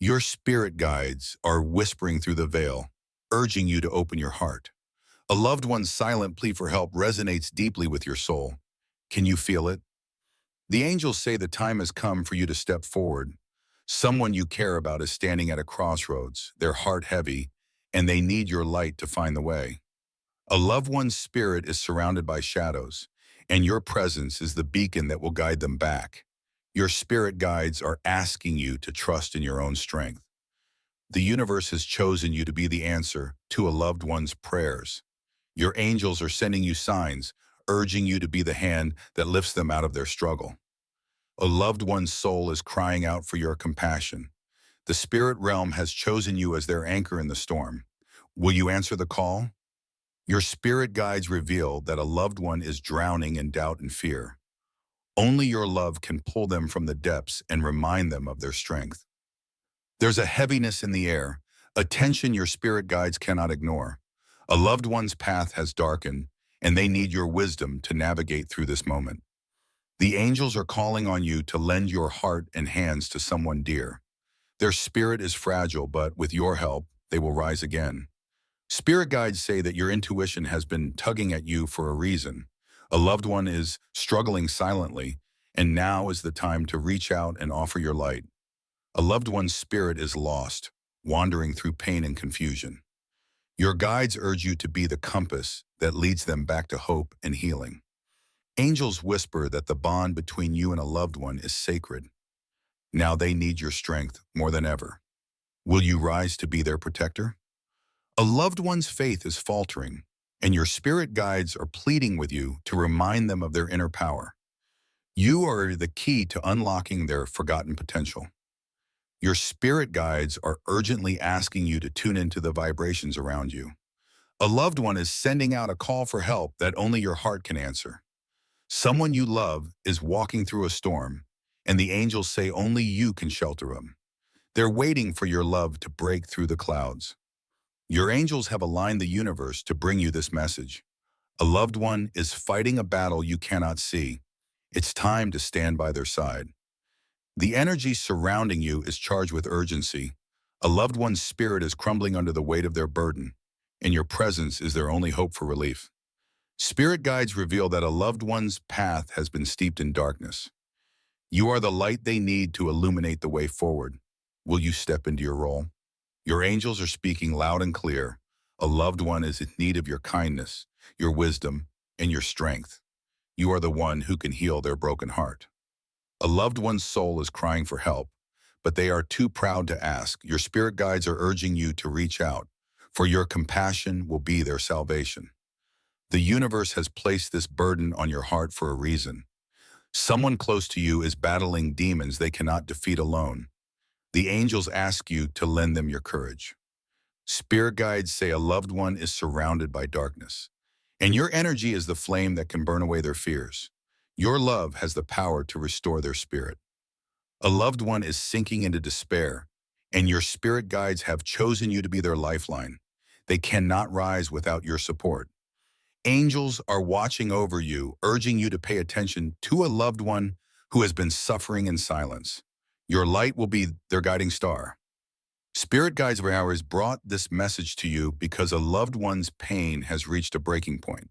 Your spirit guides are whispering through the veil, urging you to open your heart. A loved one's silent plea for help resonates deeply with your soul. Can you feel it? The angels say the time has come for you to step forward. Someone you care about is standing at a crossroads, their heart heavy, and they need your light to find the way. A loved one's spirit is surrounded by shadows, and your presence is the beacon that will guide them back. Your spirit guides are asking you to trust in your own strength. The universe has chosen you to be the answer to a loved one's prayers. Your angels are sending you signs, urging you to be the hand that lifts them out of their struggle. A loved one's soul is crying out for your compassion. The spirit realm has chosen you as their anchor in the storm. Will you answer the call? Your spirit guides reveal that a loved one is drowning in doubt and fear. Only your love can pull them from the depths and remind them of their strength. There's a heaviness in the air, a tension your spirit guides cannot ignore. A loved one's path has darkened, and they need your wisdom to navigate through this moment. The angels are calling on you to lend your heart and hands to someone dear. Their spirit is fragile, but with your help, they will rise again. Spirit guides say that your intuition has been tugging at you for a reason. A loved one is struggling silently, and now is the time to reach out and offer your light. A loved one's spirit is lost, wandering through pain and confusion. Your guides urge you to be the compass that leads them back to hope and healing. Angels whisper that the bond between you and a loved one is sacred. Now they need your strength more than ever. Will you rise to be their protector? A loved one's faith is faltering, and your spirit guides are pleading with you to remind them of their inner power. You are the key to unlocking their forgotten potential. Your spirit guides are urgently asking you to tune into the vibrations around you. A loved one is sending out a call for help that only your heart can answer. Someone you love is walking through a storm, and the angels say only you can shelter them. They're waiting for your love to break through the clouds. Your angels have aligned the universe to bring you this message. A loved one is fighting a battle you cannot see. It's time to stand by their side. The energy surrounding you is charged with urgency. A loved one's spirit is crumbling under the weight of their burden, and your presence is their only hope for relief. Spirit guides reveal that a loved one's path has been steeped in darkness. You are the light they need to illuminate the way forward. Will you step into your role? Your angels are speaking loud and clear. A loved one is in need of your kindness, your wisdom, and your strength. You are the one who can heal their broken heart. A loved one's soul is crying for help, but they are too proud to ask. Your spirit guides are urging you to reach out, for your compassion will be their salvation. The universe has placed this burden on your heart for a reason. Someone close to you is battling demons they cannot defeat alone. The angels ask you to lend them your courage. Spirit guides say a loved one is surrounded by darkness, and your energy is the flame that can burn away their fears. Your love has the power to restore their spirit. A loved one is sinking into despair, and your spirit guides have chosen you to be their lifeline. They cannot rise without your support. Angels are watching over you, urging you to pay attention to a loved one who has been suffering in silence. Your light will be their guiding star. Spirit guides of ours brought this message to you because a loved one's pain has reached a breaking point.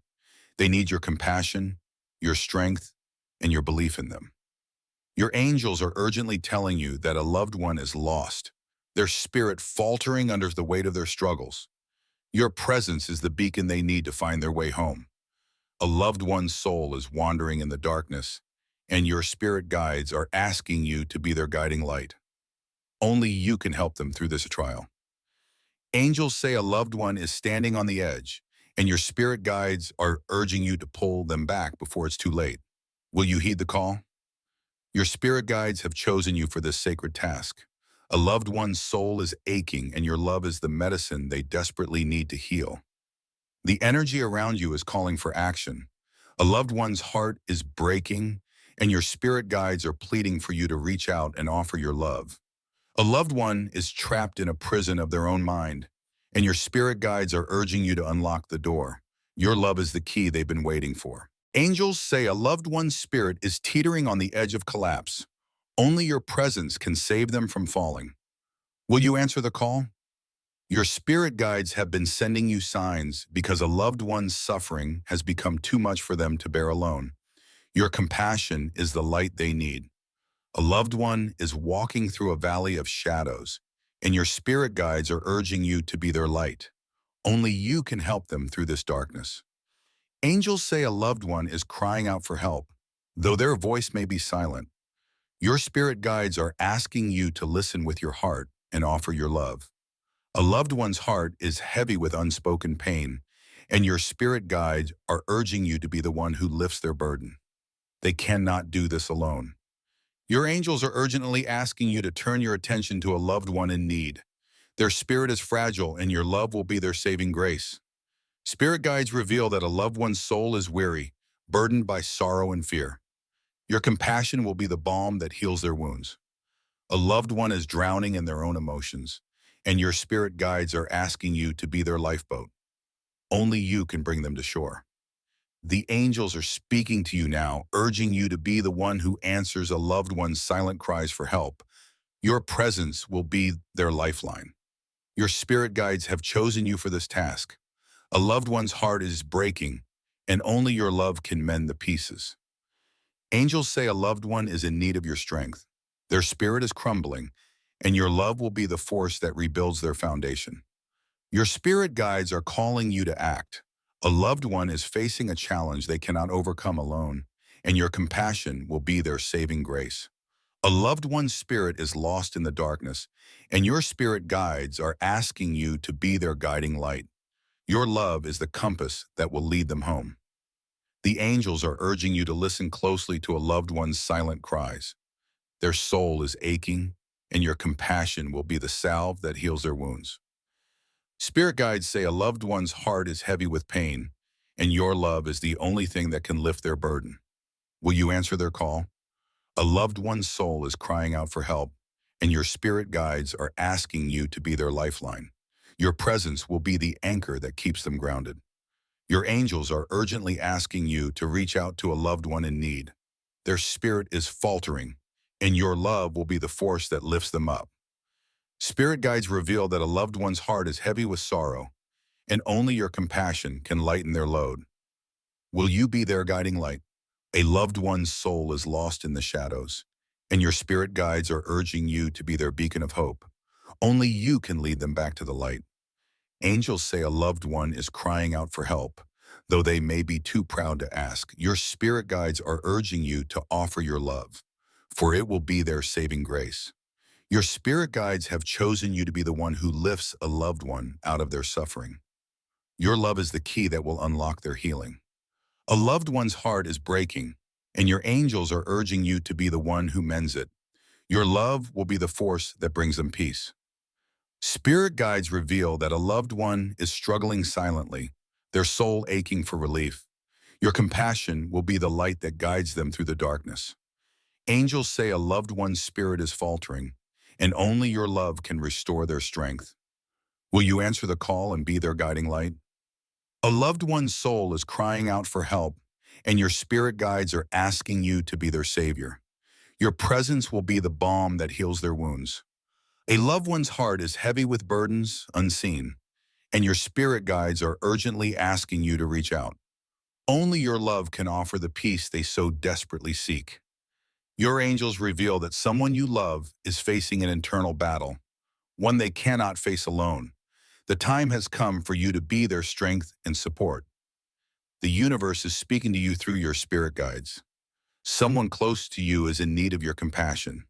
They need your compassion, your strength, and your belief in them. Your angels are urgently telling you that a loved one is lost, their spirit faltering under the weight of their struggles. Your presence is the beacon they need to find their way home. A loved one's soul is wandering in the darkness, and your spirit guides are asking you to be their guiding light. Only you can help them through this trial. Angels say a loved one is standing on the edge, and your spirit guides are urging you to pull them back before it's too late. Will you heed the call? Your spirit guides have chosen you for this sacred task. A loved one's soul is aching, and your love is the medicine they desperately need to heal. The energy around you is calling for action. A loved one's heart is breaking, and your spirit guides are pleading for you to reach out and offer your love. A loved one is trapped in a prison of their own mind, and your spirit guides are urging you to unlock the door. Your love is the key they've been waiting for. Angels say a loved one's spirit is teetering on the edge of collapse. Only your presence can save them from falling. Will you answer the call? Your spirit guides have been sending you signs because a loved one's suffering has become too much for them to bear alone. Your compassion is the light they need. A loved one is walking through a valley of shadows, and your spirit guides are urging you to be their light. Only you can help them through this darkness. Angels say a loved one is crying out for help, though their voice may be silent. Your spirit guides are asking you to listen with your heart and offer your love. A loved one's heart is heavy with unspoken pain, and your spirit guides are urging you to be the one who lifts their burden. They cannot do this alone. Your angels are urgently asking you to turn your attention to a loved one in need. Their spirit is fragile, and your love will be their saving grace. Spirit guides reveal that a loved one's soul is weary, burdened by sorrow and fear. Your compassion will be the balm that heals their wounds. A loved one is drowning in their own emotions, and your spirit guides are asking you to be their lifeboat. Only you can bring them to shore. The angels are speaking to you now, urging you to be the one who answers a loved one's silent cries for help. Your presence will be their lifeline. Your spirit guides have chosen you for this task. A loved one's heart is breaking, and only your love can mend the pieces. Angels say a loved one is in need of your strength. Their spirit is crumbling, and your love will be the force that rebuilds their foundation. Your spirit guides are calling you to act. A loved one is facing a challenge they cannot overcome alone, and your compassion will be their saving grace. A loved one's spirit is lost in the darkness, and your spirit guides are asking you to be their guiding light. Your love is the compass that will lead them home. The angels are urging you to listen closely to a loved one's silent cries. Their soul is aching, and your compassion will be the salve that heals their wounds. Spirit guides say a loved one's heart is heavy with pain, and your love is the only thing that can lift their burden. Will you answer their call? A loved one's soul is crying out for help, and your spirit guides are asking you to be their lifeline. Your presence will be the anchor that keeps them grounded. Your angels are urgently asking you to reach out to a loved one in need. Their spirit is faltering, and your love will be the force that lifts them up. Spirit guides reveal that a loved one's heart is heavy with sorrow, and only your compassion can lighten their load. Will you be their guiding light? A loved one's soul is lost in the shadows, and your spirit guides are urging you to be their beacon of hope. Only you can lead them back to the light. Angels say a loved one is crying out for help, though they may be too proud to ask. Your spirit guides are urging you to offer your love, for it will be their saving grace. Your spirit guides have chosen you to be the one who lifts a loved one out of their suffering. Your love is the key that will unlock their healing. A loved one's heart is breaking, and your angels are urging you to be the one who mends it. Your love will be the force that brings them peace. Spirit guides reveal that a loved one is struggling silently, their soul aching for relief. Your compassion will be the light that guides them through the darkness. Angels say a loved one's spirit is faltering, and only your love can restore their strength. Will you answer the call and be their guiding light? A loved one's soul is crying out for help, and your spirit guides are asking you to be their savior. Your presence will be the balm that heals their wounds. A loved one's heart is heavy with burdens unseen, and your spirit guides are urgently asking you to reach out. Only your love can offer the peace they so desperately seek. Your angels reveal that someone you love is facing an internal battle, one they cannot face alone. The time has come for you to be their strength and support. The universe is speaking to you through your spirit guides. Someone close to you is in need of your compassion.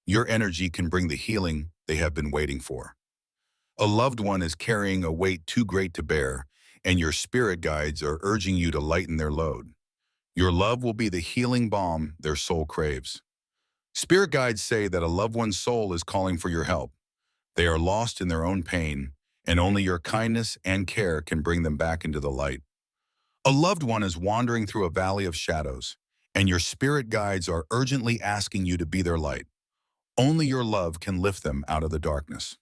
Your energy can bring the healing they have been waiting for. A loved one is carrying a weight too great to bear, and your spirit guides are urging you to lighten their load. Your love will be the healing balm their soul craves. Spirit guides say that a loved one's soul is calling for your help. They are lost in their own pain, and only your kindness and care can bring them back into the light. A loved one is wandering through a valley of shadows, and your spirit guides are urgently asking you to be their light. Only your love can lift them out of the darkness.